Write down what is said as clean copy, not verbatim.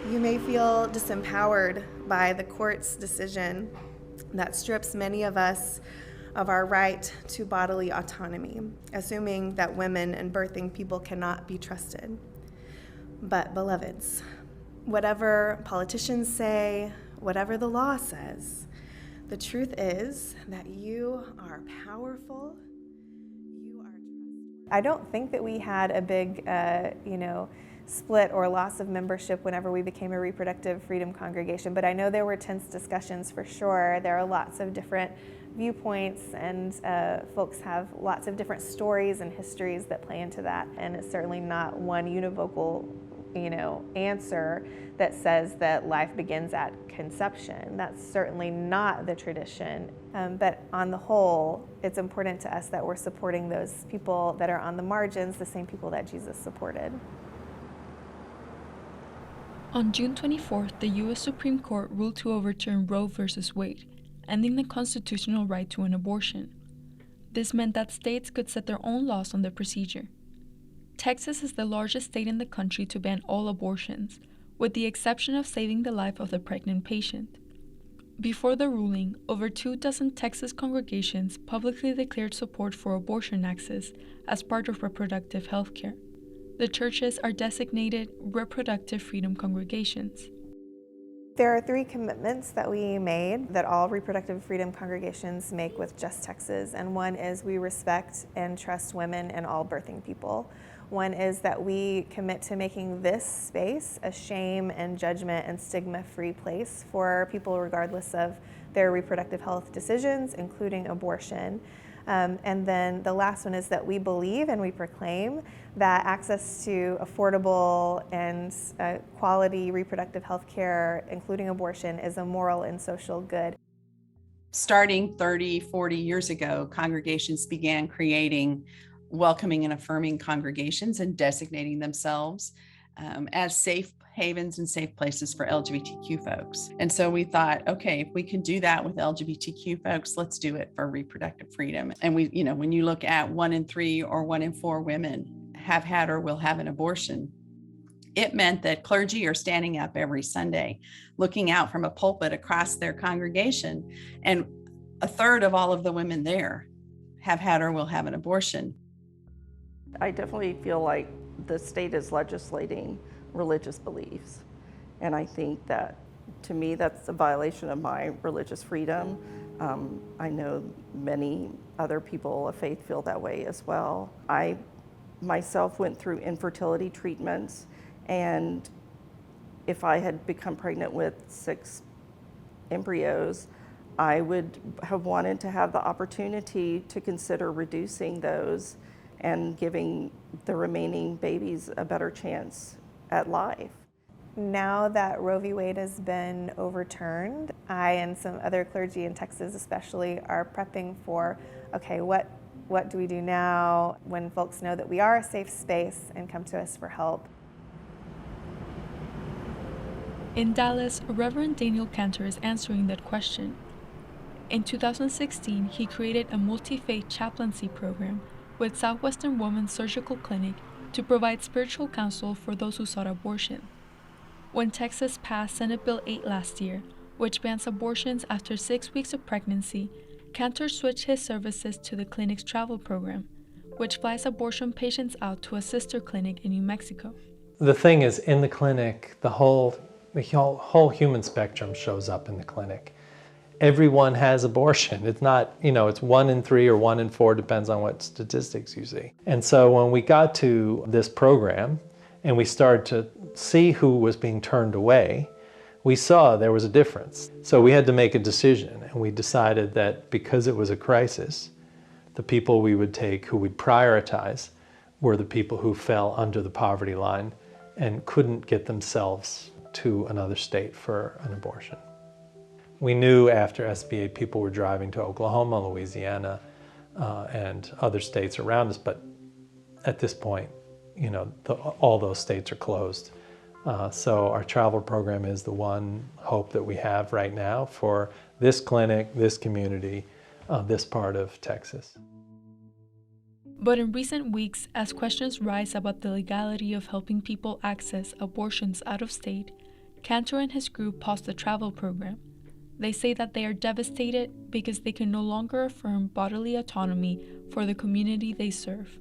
You may feel disempowered by the court's decision that strips many of us of our right to bodily autonomy, assuming that women and birthing people cannot be trusted. But, beloveds, whatever politicians say, whatever the law says, the truth is that you are powerful, you are trustworthy. I don't think that we had a big, split or loss of membership whenever we became a reproductive freedom congregation, but I know there were tense discussions for sure. There are lots of different viewpoints, and folks have lots of different stories and histories that play into that, and it's certainly not one univocal answer that says that life begins at conception. That's certainly not the tradition. But on the whole, it's important to us that we're supporting those people that are on the margins, the same people that Jesus supported. On June 24th, the U.S. Supreme Court ruled to overturn Roe v. Wade, ending the constitutional right to an abortion. This meant that states could set their own laws on the procedure. Texas is the largest state in the country to ban all abortions, with the exception of saving the life of the pregnant patient. Before the ruling, over 24 Texas congregations publicly declared support for abortion access as part of reproductive health care. The churches are designated reproductive freedom congregations. There are 3 commitments that we made that all reproductive freedom congregations make with Just Texas, and one is we respect and trust women and all birthing people. One is that we commit to making this space a shame and judgment and stigma-free place for people regardless of their reproductive health decisions, including abortion. And then the last one is that we believe and we proclaim that access to affordable and quality reproductive health care, including abortion, is a moral and social good. Starting 30, 40 years ago, congregations began creating welcoming and affirming congregations and designating themselves as safe havens and safe places for LGBTQ folks. And so we thought, okay, if we can do that with LGBTQ folks, let's do it for reproductive freedom. And we, when you look at 1 in 3 or 1 in 4 women have had or will have an abortion, it meant that clergy are standing up every Sunday, looking out from a pulpit across their congregation, and 1/3 of all of the women there have had or will have an abortion. I definitely feel like the state is legislating religious beliefs. And I think that, to me, that's a violation of my religious freedom. I know many other people of faith feel that way as well. I myself went through infertility treatments, and if I had become pregnant with 6 embryos, I would have wanted to have the opportunity to consider reducing those and giving the remaining babies a better chance at life. Now that Roe v. Wade has been overturned, I and some other clergy in Texas especially are prepping for, okay, what do we do now when folks know that we are a safe space and come to us for help? In Dallas, Reverend Daniel Cantor is answering that question. In 2016, he created a multi-faith chaplaincy program with Southwestern Women's Surgical Clinic to provide spiritual counsel for those who sought abortion. When Texas passed Senate Bill 8 last year, which bans abortions after 6 weeks of pregnancy, Cantor switched his services to the clinic's travel program, which flies abortion patients out to a sister clinic in New Mexico. The thing is, in the clinic, the whole human spectrum shows up in the clinic. Everyone has abortion. It's not, it's 1 in 3 or 1 in 4, depends on what statistics you see. And so when we got to this program and we started to see who was being turned away, we saw there was a difference. So we had to make a decision, and we decided that because it was a crisis, the people we would take, who we'd prioritize, were the people who fell under the poverty line and couldn't get themselves to another state for an abortion. We knew after SB8 people were driving to Oklahoma, Louisiana, and other states around us, but at this point, all those states are closed. So our travel program is the one hope that we have right now for this clinic, this community, this part of Texas. But in recent weeks, as questions rise about the legality of helping people access abortions out of state, Cantor and his group paused the travel program. They say that they are devastated because they can no longer affirm bodily autonomy for the community they serve.